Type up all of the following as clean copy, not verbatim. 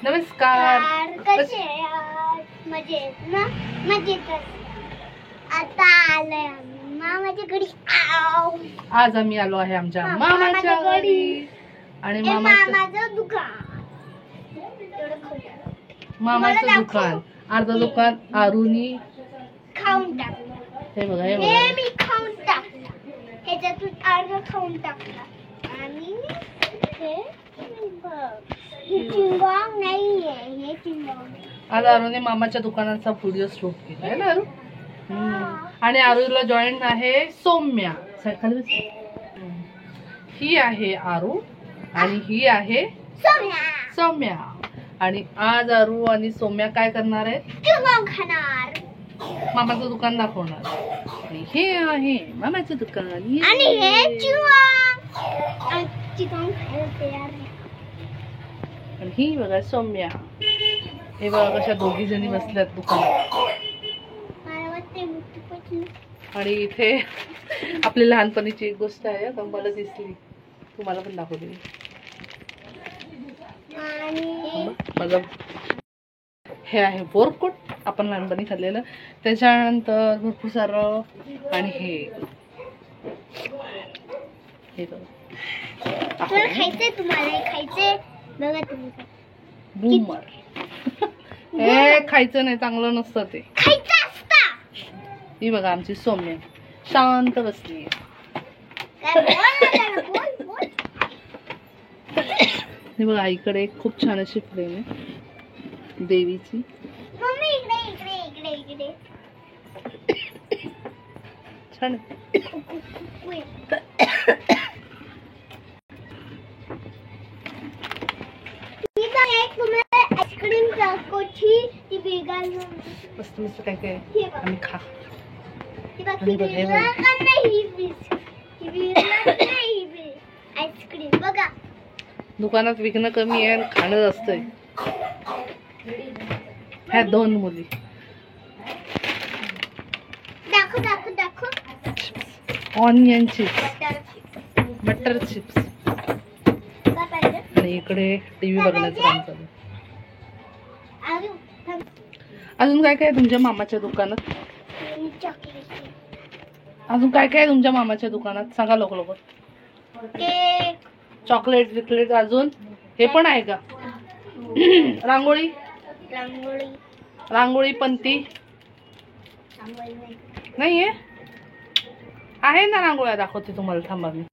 नमस्कार. कसे आहात? मजेत ना? मजेत. आता आलोय आम्ही मामाच्या घरी. आज आम्ही आलो आहे आमच्या मामाच्या घरी आणि मामाचं दुकान. मामाचं दुकान, अर्ध दुकान आरुनी खाऊन टाकलं. हे बघा, हे मी खाऊन टाकलं. ह्याच्यातून अर्ध खाऊन टाकलं आणि हे चिंगॉंग नाहीये, हे चिंगॉंग. आज आरुने मामाच्या दुकानाचा व्हिडिओ शूट केला आहे ना आरू. आणि आरूला जॉईन आहे सौम्या. ही आहे आरू आणि ही आहे सौम्या. आणि आज आरू आणि सौम्या काय करणार आहेत? चिंगॉंग खाणार. मामाचं दुकान दाखवणार. आणि हे आहे मामाचं दुकान आणि हे चिंगॉंग. चिंगॉंग खायला तयार आहे. आणि ही बघा सौम्या. हे बघा कशा दोघी जणी बसल्यात दुकानात. आणि इथे आपली लहानपणीची एक गोष्ट आहे आता मला दिसली, तुम्हाला पण दाखवते. माझं हे आहे बोरकोट, आपण लहानपणी खाल्लेलं. त्याच्यानंतर भरपूर सारं. आणि हे खायचंय तुम्हाला, खायचंय बघा तुम्ही. बूमर. हे खायचं नाही, चांगलं नसतं ते. खायचं असतं. ही बघा आमची सौम्य शांत बसली. हे बघा आईकडे एक खूप छान अशी फ्रेम आहे देवीची. छान आईस्क्रीम मस्त मस्त काय काय आम्ही खा. आईस्क्रीम बघा. दुकानात विकणं कमी आहे आणि खाणं असतंय. ह्या दोन मुली. दाखव दाखव दाखव. Onion chips, butter chips. आणि इकडे टीव्ही बघण्याचं काम चालू. अजून काय काय तुमच्या मामाच्या दुकानात? अजून काय काय तुमच्या मामाच्या दुकानात सांगा लोक लोक. केक, चॉकलेट विकलेट. अजून हे पण आहे का? रांगोळी रांगोळी. रांगोळी पंती नाहीये? आहे ना रांगोळ्या, दाखवते तुम्हाला, थांबा मी.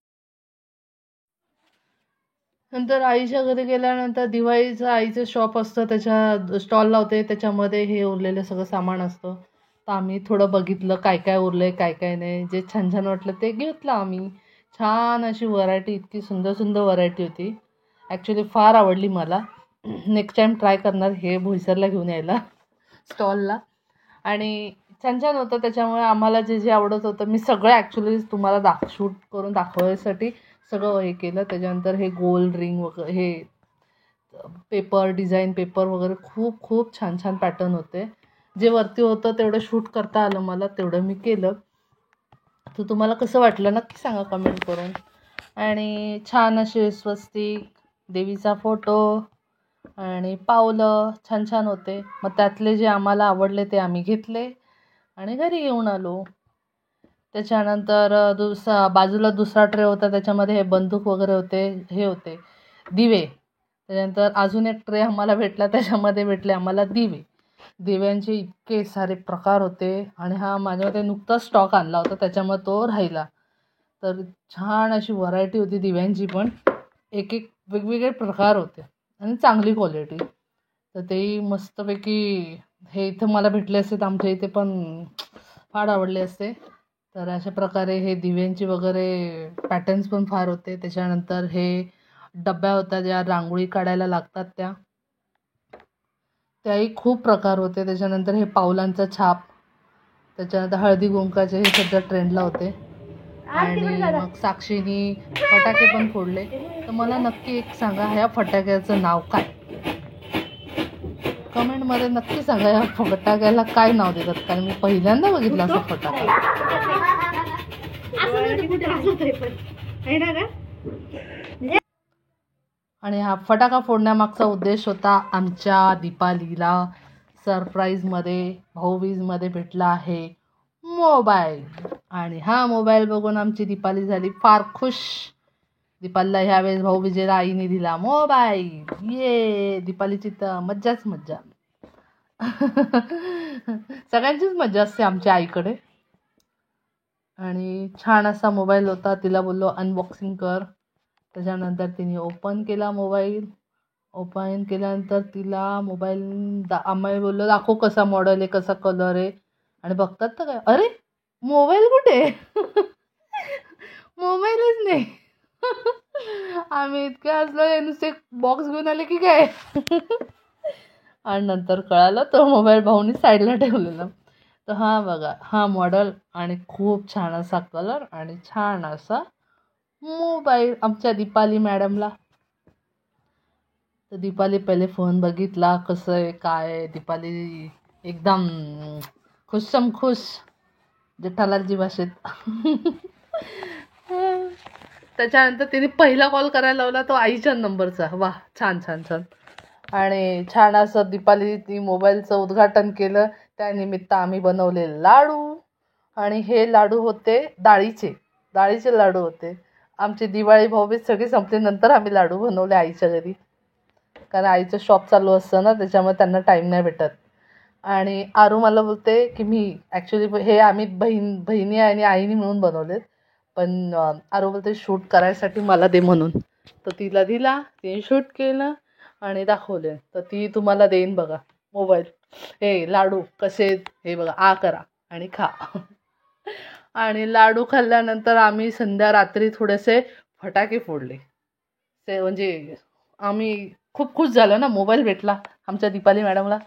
नंतर आईच्या घरी गेल्यानंतर दिवाळीचं आईचं शॉप असतं, त्याच्या स्टॉल लावते. त्याच्यामध्ये हे उरलेलं सगळं सामान असतं. तर आम्ही थोडं बघितलं काय काय उरलंय काय काय नाही. जे छान छान वाटलं ते घेतलं आम्ही. छान अशी व्हरायटी, इतकी सुंदर सुंदर व्हरायटी होती. ॲक्च्युली फार आवडली मला. नेक्स्ट टाईम ट्राय करणार हे बोईसरला घेऊन यायला स्टॉलला. आणि छान छान होतं. त्याच्यामुळे आम्हाला जे जे आवडत होतं मी सगळं ॲक्च्युली तुम्हाला शूट करून दाखवायसाठी सगळं हे केलं. त्याच्यानंतर हे गोल रिंग वगैरे, हे पेपर डिझाईन पेपर वगैरे खूप खूप छान छान पॅटर्न होते. जे वरती होतं तेवढं शूट करता आलं मला, तेवढं मी केलं. तर तुम्हाला कसं वाटलं नक्की सांगा कमेंट करून. आणि छान असे स्वस्तिक, देवीचा फोटो आणि पावलं छान छान होते. मग त्यातले जे आम्हाला आवडले ते आम्ही घेतले आणि घरी घेऊन आलो. त्याच्यानंतर बाजूला दुसरा ट्रे होता, त्याच्यामध्ये हे बंदूक वगैरे होते, हे होते दिवे. त्याच्यानंतर अजून एक ट्रे आम्हाला भेटला, त्याच्यामध्ये भेटले आम्हाला दिवे. दिव्यांचे इतके सारे प्रकार होते. आणि हा माझ्यामध्ये नुकताच स्टॉक आणला होता, त्याच्यामुळे तो राहिला. तर छान अशी व्हरायटी होती दिव्यांची पण. एक एक वेगवेगळे प्रकार होते आणि चांगली क्वालिटी. तर तेही मस्तपैकी हे इथं मला भेटले असते तर आमच्या इथे पण फार आवडले असते. तर अशा प्रकारे हे दिव्यांची वगैरे पॅटर्न्स पण फार होते. त्याच्यानंतर हे डब्या होत्या ज्या रांगोळी काढायला लागतात त्याही खूप प्रकार होते. त्याच्यानंतर हे पावलांचा छाप, त्याच्यानंतर हळदी कुंकाचे, हे सध्या ट्रेंडला होते. आणि मग साक्षीनी फटाके पण फोडले. तर मला नक्की एक सांगा, ह्या फटाक्याचं नाव काय? कमेंटमध्ये नक्की सांगा या फटाक्याला काय नाव देतात, कारण मी पहिल्यांदा बघितलं असं फटाका. आणि हा फटाका फोडण्यामागचा उद्देश होता आमच्या दीपालीला सरप्राईजमध्ये भाऊबीजमध्ये भेटला आहे मोबाईल. आणि हा मोबाईल बघून आमची दीपाली झाली फार खुश. दीपालीला ह्यावेळेस भाऊबीजेला आईने दिला मोबाईल. ये दीपालीची तर मज्जाच मज्जा. सगळ्यांचीच मज्जा असते आमच्या आईकडे. आणि छान असा मोबाईल होता. तिला बोललो अनबॉक्सिंग कर. त्याच्यानंतर तिने ओपन केला मोबाईल. ओपन केल्यानंतर तिला मोबाईल आम्ही बोललो दाखव कसा मॉडेल आहे, कसा कलर आहे. आणि बघतात तर काय, अरे मोबाईल कुठे मोबाईलच नाही. आम्ही इतके हसलो, हे नुसते बॉक्स घेऊन आले की काय. आणि नंतर कळालं तो मोबाईल भाऊनी साईडला ठेवलेला. तर हा बघा हा मॉडेल आणि खूप छान असा कलर आणि छान असा मोबाईल आमच्या दीपाली मॅडमला. तर दीपाली पहिले फोन बघितला कसं आहे काय आहे. दीपाली एकदम खुशम खुश जेठालालजी भाषेत. त्याच्यानंतर तिने पहिला कॉल करायला लावला तो आईच्या नंबरचा. वा छान छान छान. आणि छान असं दीपाली ती मोबाईलचं उद्घाटन केलं. त्यानिमित्त आम्ही बनवले लाडू. आणि हे लाडू होते डाळीचे लाडू होते. आमची दिवाळी भाऊबीज सगळी संपल्यानंतर आम्ही लाडू बनवले आईच्या घरी. कारण आईचं शॉप चालू असतं ना, त्याच्यामुळे त्यांना टाईम नाही भेटत. आणि आरू मला बोलते की मी ॲक्च्युली हे आम्ही बहिणी आणि आईने मिळून बनवलेत. पण आरू बोलते शूट करायसाठी मला दे म्हणून. तर तिला दिला, तिने शूट केलं आणि दाखवले. तर ती तुम्हाला देईन बघा मोबाईल. हे लाडू कसे हे बघा, आ करा आणि खा. आणि लाडू खाल्ल्यानंतर आम्ही रात्री थोडेसे फटाके फोडले. ते म्हणजे आम्ही खूप खुश झालो ना, मोबाईल भेटला आमच्या दीपाली मॅडमला.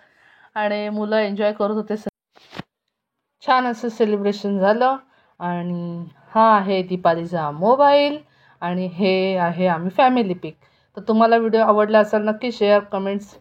आणि मुलं एन्जॉय करत होते. छान असं सेलिब्रेशन झालं. आणि हा आहे दीपालीचा मोबाईल आणि हे आहे आम्ही फॅमिली पिक. तर तुम्हाला व्हिडिओ आवडला असेल नक्की शेअर कमेंट्स